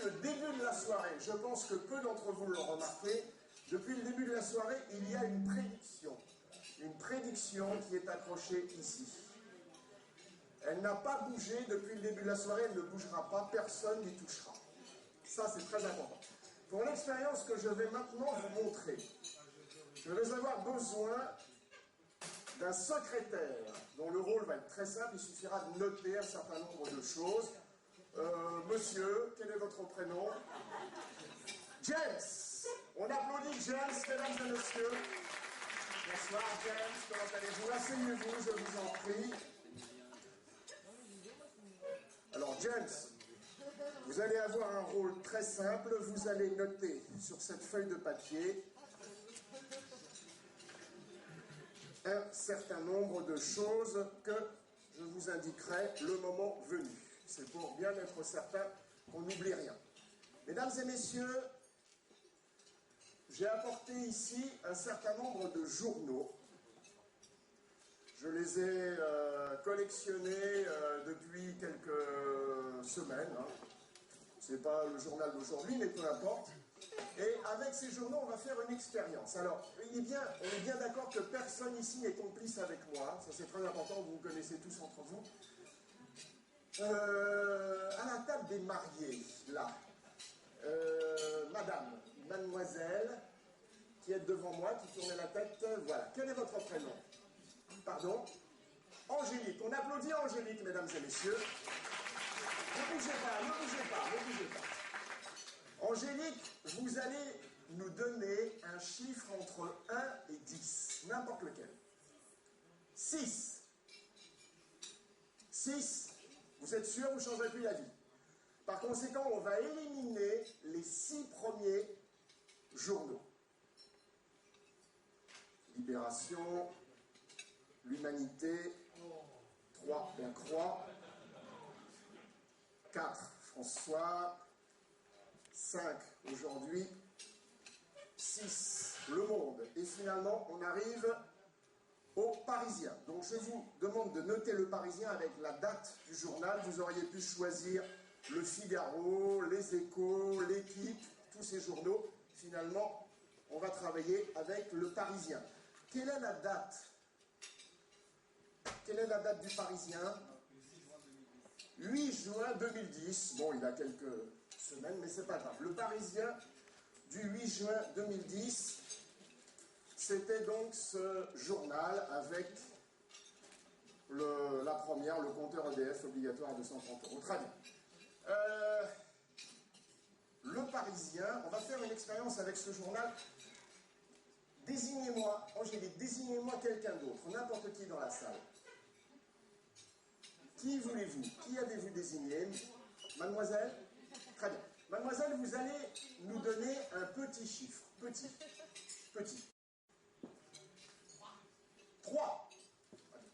le début de la soirée, je pense que peu d'entre vous l'ont remarqué, depuis le début de la soirée, il y a une prédiction. Une prédiction qui est accrochée ici. Elle n'a pas bougé depuis le début de la soirée, elle ne bougera pas, personne n'y touchera. Ça, c'est très important. Pour l'expérience que je vais maintenant vous montrer, je vais avoir besoin d'un secrétaire dont le rôle va être très simple. Il suffira de noter un certain nombre de choses. Monsieur, quel est votre prénom? James. On applaudit James, mesdames et messieurs. Bonsoir James, comment allez-vous? Asseyez-vous, je vous en prie. Alors James, vous allez avoir un rôle très simple. Vous allez noter sur cette feuille de papier un certain nombre de choses que je vous indiquerai le moment venu. C'est pour bien être certain qu'on n'oublie rien. Mesdames et messieurs, j'ai apporté ici un certain nombre de journaux. Je les ai collectionnés depuis quelques semaines. Ce n'est pas le journal d'aujourd'hui, mais peu importe. Et avec ces journaux, on va faire une expérience. Alors, on est bien d'accord que personne ici n'est complice avec moi. Ça, c'est très important, vous vous connaissez tous entre vous. À la table des mariés, là, mademoiselle, qui est devant moi, qui tournait la tête, voilà. Quel est votre prénom? Pardon? Angélique. On applaudit Angélique, mesdames et messieurs. Ne bougez pas, ne bougez pas, ne bougez pas. Angélique, vous allez nous donner un chiffre entre 1 et 10, n'importe lequel. 6. 6, vous êtes sûr, vous ne changerez plus la vie. Par conséquent, on va éliminer les 6 premiers journaux. Libération, l'Humanité, 3, la Croix, 4, François, 5 aujourd'hui, 6 Le Monde. Et finalement, on arrive au Parisien. Donc je vous demande de noter le Parisien avec la date du journal. Vous auriez pu choisir le Figaro, les Échos, l'Équipe, tous ces journaux. Finalement, on va travailler avec le Parisien. Quelle est la date? Quelle est la date du Parisien? 8 juin 2010. Bon, il a quelques semaines, mais c'est pas grave. Le Parisien du 8 juin 2010, c'était donc ce journal avec la première, le compteur EDF obligatoire à 230 €. Très bien. Le Parisien, on va faire une expérience avec ce journal. Désignez-moi, Angélique, désignez-moi quelqu'un d'autre, n'importe qui dans la salle. Qui voulez-vous? Qui avez-vous désigné? Mademoiselle? Très bien. Mademoiselle, vous allez nous donner un petit chiffre. Petit. 3.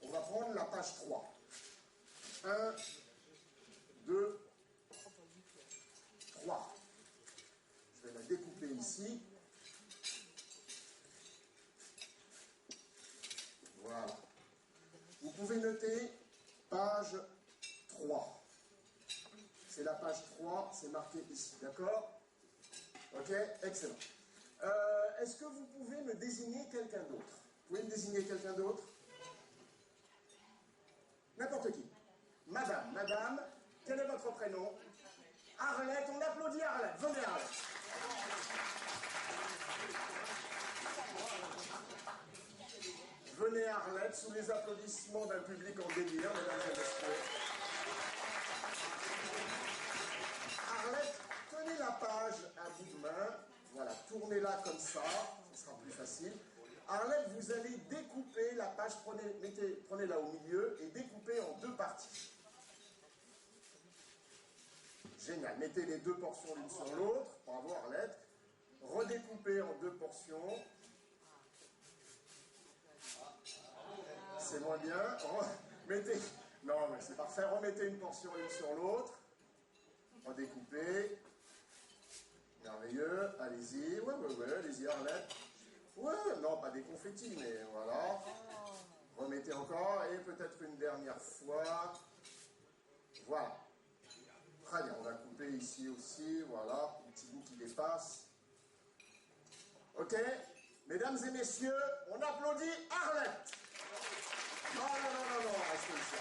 On va prendre la page 3. 1, 2, 3. Je vais la découper ici. Voilà. Vous pouvez noter page 3. C'est la page 3, c'est marqué ici, d'accord? Ok, excellent. Est-ce que vous pouvez me désigner quelqu'un d'autre? Vous pouvez me désigner quelqu'un d'autre? N'importe qui. Madame, quel est votre prénom? Arlette, on applaudit Arlette. Venez Arlette. Venez Arlette, sous les applaudissements d'un public en délire, mesdames et messieurs. Arlette, tenez la page à bout de main. Voilà, tournez-la comme ça, ce sera plus facile. Arlette, vous allez découper la page, prenez-la au milieu et découpez en 2 parties. Génial, mettez les 2 portions l'une sur l'autre. Bravo Arlette. Redécoupez en 2 portions. C'est moins bien. Non, mais c'est parfait. Remettez une portion l'une sur l'autre. Redécoupez. Merveilleux. Allez-y. Ouais, allez-y, Arlette. Ouais, non, pas des confettis, mais voilà. Remettez encore. Et peut-être une dernière fois. Voilà. Très bien, on va couper ici aussi, voilà, un petit bout qui dépasse. Ok, mesdames et messieurs, on applaudit Arlette. Non, restez ici.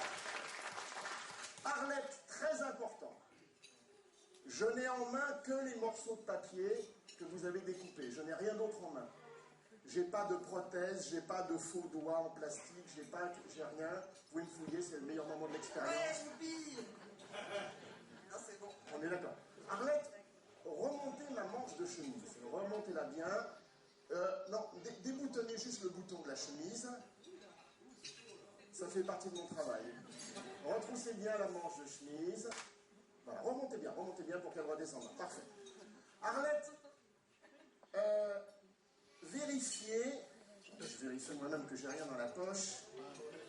Arlette, très important. Je n'ai en main que les morceaux de papier que vous avez découpés. Je n'ai rien d'autre en main. J'ai pas de prothèse, j'ai pas de faux doigts en plastique, j'ai rien. Vous pouvez me fouiller, c'est le meilleur moment de l'expérience. Ouais, non, c'est bon. On est d'accord. Arlette, remontez la manche de chemise. Remontez-la bien. Non, déboutonnez juste le bouton de la chemise. Ça fait partie de mon travail. Retroussez bien la manche de chemise. Voilà, remontez bien pour qu'elle redescende. Parfait. Arlette, vérifiez. Je vérifie moi-même que j'ai rien dans la poche.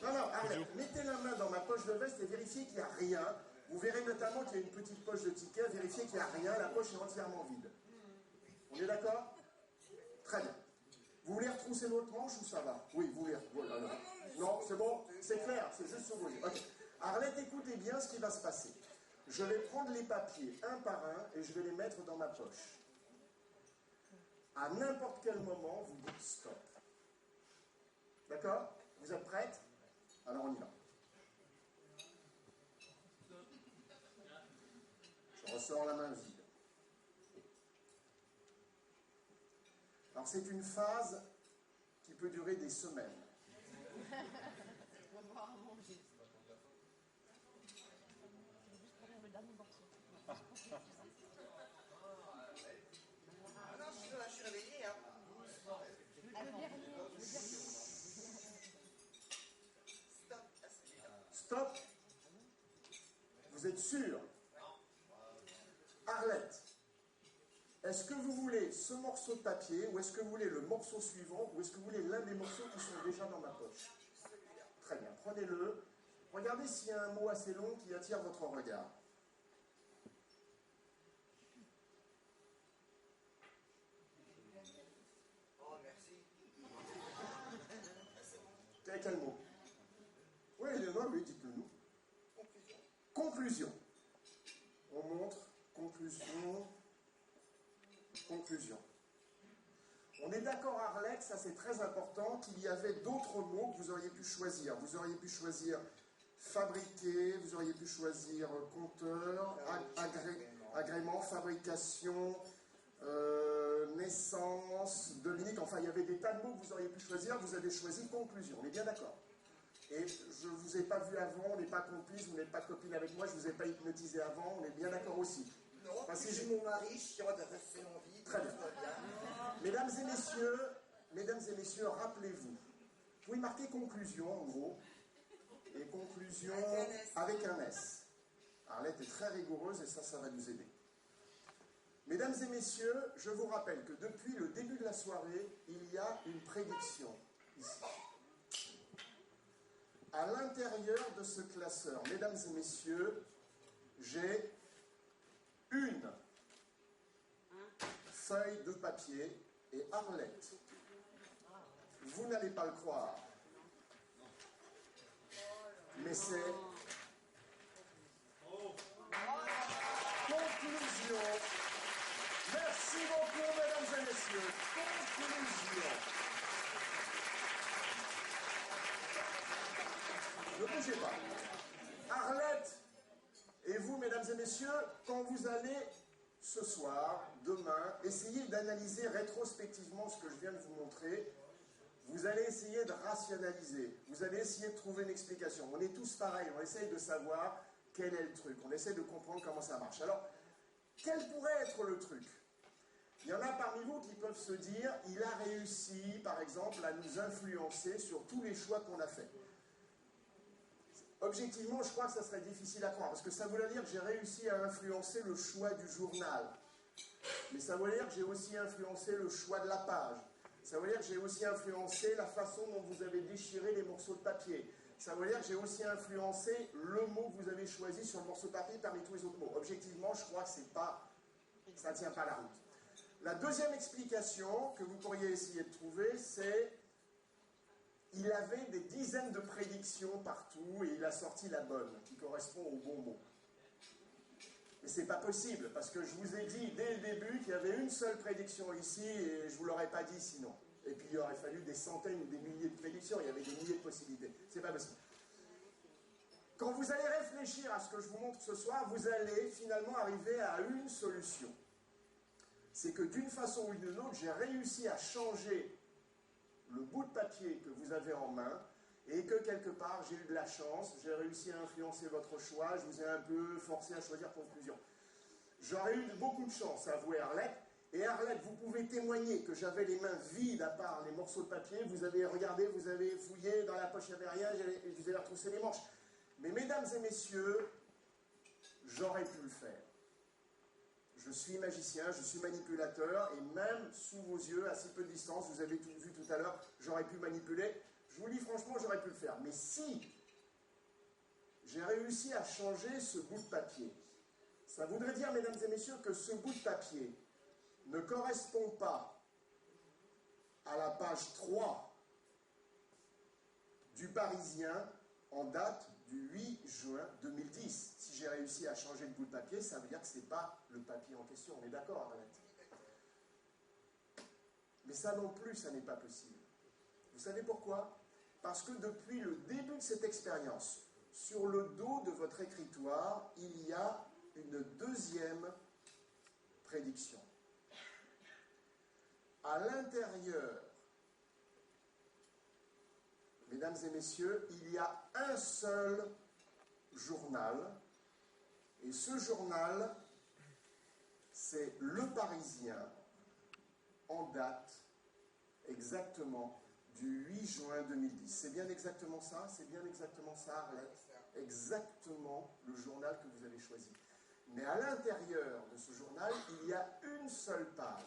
Non, Arlette, mettez la main dans ma poche de veste et vérifiez qu'il n'y a rien. Vous verrez notamment qu'il y a une petite poche de tickets. Vérifiez qu'il n'y a rien. La poche est entièrement vide. On est d'accord? Très bien. Vous voulez retrousser l'autre manche ou ça va? Oui, vous voulez. Voilà. Non, c'est bon? C'est clair, c'est juste sur vos yeux. Ok. Arlette, écoutez bien ce qui va se passer. Je vais prendre les papiers un par un et je vais les mettre dans ma poche. À n'importe quel moment, vous dites stop. D'accord? Vous êtes prête? Alors on y va. Je ressors la main vide. Alors c'est une phase qui peut durer des semaines. Ah non, je suis réveillée. Hein. Stop. Vous êtes sûr? Arlette, est-ce que vous voulez ce morceau de papier ou est-ce que vous voulez le morceau suivant ou est-ce que vous voulez l'un des morceaux qui sont déjà dans ma poche? Très bien, prenez-le. Regardez s'il y a un mot assez long qui attire votre regard. Oh, merci. Quel mot? Oui, dites-le nous. Conclusion. Conclusion. On montre conclusion. Conclusion. On est d'accord, Arlette, ça c'est très important, qu'il y avait d'autres mots que vous auriez pu choisir. Vous auriez pu choisir fabriquer, vous auriez pu choisir compteur, agrément, fabrication, naissance, Dominique, enfin il y avait des tas de mots que vous auriez pu choisir, vous avez choisi conclusion, on est bien d'accord. Et je ne vous ai pas vu avant, on n'est pas complice, vous n'êtes pas copine avec moi, je ne vous ai pas hypnotisé avant, on est bien d'accord aussi. Non, si j'ai mon mari, je suis de rester en vie. Très bien. Mesdames et messieurs, rappelez-vous. Vous pouvez marquer conclusion en gros. Et conclusion avec un S. Arlette est très rigoureuse et ça va nous aider. Mesdames et messieurs, je vous rappelle que depuis le début de la soirée, il y a une prédiction ici. À l'intérieur de ce classeur, mesdames et messieurs, j'ai une feuille de papier et Arlette, vous n'allez pas le croire, mais c'est conclusion. Merci beaucoup, mesdames et messieurs. Conclusion. Ne bougez pas. Arlette et vous, mesdames et messieurs, quand vous allez ce soir, demain, essayez d'analyser rétrospectivement ce que je viens de vous montrer. Vous allez essayer de rationaliser. Vous allez essayer de trouver une explication. On est tous pareils. On essaye de savoir quel est le truc. On essaie de comprendre comment ça marche. Alors, quel pourrait être le truc? Il y en a parmi vous qui peuvent se dire, il a réussi, par exemple, à nous influencer sur tous les choix qu'on a faits. Objectivement, je crois que ça serait difficile à croire, parce que ça voudrait dire que j'ai réussi à influencer le choix du journal. Mais ça veut dire que j'ai aussi influencé le choix de la page. Ça veut dire que j'ai aussi influencé la façon dont vous avez déchiré les morceaux de papier. Ça veut dire que j'ai aussi influencé le mot que vous avez choisi sur le morceau de papier parmi tous les autres mots. Objectivement, je crois que ça ne tient pas la route. La deuxième explication que vous pourriez essayer de trouver, c'est il avait des dizaines de prédictions partout et il a sorti la bonne, qui correspond au bon mot. Et c'est pas possible, parce que je vous ai dit dès le début qu'il y avait une seule prédiction ici, et je vous l'aurais pas dit sinon. Et puis il aurait fallu des centaines ou des milliers de prédictions, il y avait des milliers de possibilités. C'est pas possible. Quand vous allez réfléchir à ce que je vous montre ce soir, vous allez finalement arriver à une solution. C'est que d'une façon ou d'une autre, j'ai réussi à changer le bout de papier que vous avez en main, et que quelque part, j'ai eu de la chance, j'ai réussi à influencer votre choix, je vous ai un peu forcé à choisir conclusion. J'aurais eu beaucoup de chance, avouez Arlette, et Arlette, vous pouvez témoigner que j'avais les mains vides à part les morceaux de papier, vous avez regardé, vous avez fouillé, dans la poche il n'y avait rien, et vous avez retroussé les manches. Mais mesdames et messieurs, j'aurais pu le faire. Je suis magicien, je suis manipulateur, et même sous vos yeux, à si peu de distance, vous avez tout vu tout à l'heure, j'aurais pu manipuler. Je vous dis franchement, j'aurais pu le faire. Mais si j'ai réussi à changer ce bout de papier, ça voudrait dire, mesdames et messieurs, que ce bout de papier ne correspond pas à la page 3 du Parisien en date du 8 juin 2010. Si j'ai réussi à changer le bout de papier, ça veut dire que ce n'est pas le papier en question. On est d'accord, Arlette? Mais ça non plus, ça n'est pas possible. Vous savez pourquoi? Parce que depuis le début de cette expérience, sur le dos de votre écritoire, il y a une deuxième prédiction. À l'intérieur, mesdames et messieurs, il y a un seul journal, et ce journal, c'est Le Parisien, en date exactement du 8 juin 2010. C'est bien exactement ça? C'est bien exactement ça, Arlette? Exactement le journal que vous avez choisi. Mais à l'intérieur de ce journal, il y a une seule page.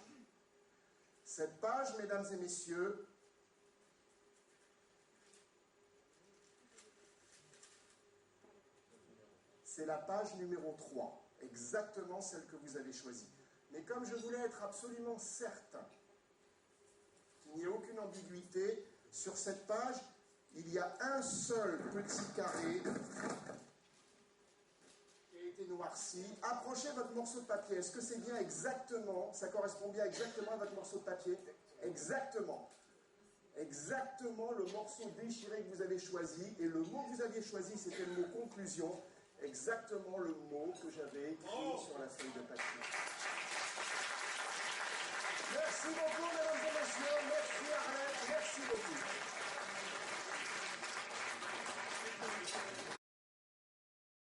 Cette page, mesdames et messieurs, c'est la page numéro 3, exactement celle que vous avez choisie. Mais comme je voulais être absolument certain qu'il n'y ait aucune ambiguïté, sur cette page, il y a un seul petit carré qui a été noirci. Approchez votre morceau de papier. Est-ce que c'est bien exactement, ça correspond bien exactement à votre morceau de papier? Exactement. Exactement le morceau déchiré que vous avez choisi. Et le mot que vous aviez choisi, c'était le mot conclusion. Exactement le mot que j'avais écrit sur la feuille de papier. Merci beaucoup, mesdames et messieurs. Merci Arlette. Merci beaucoup.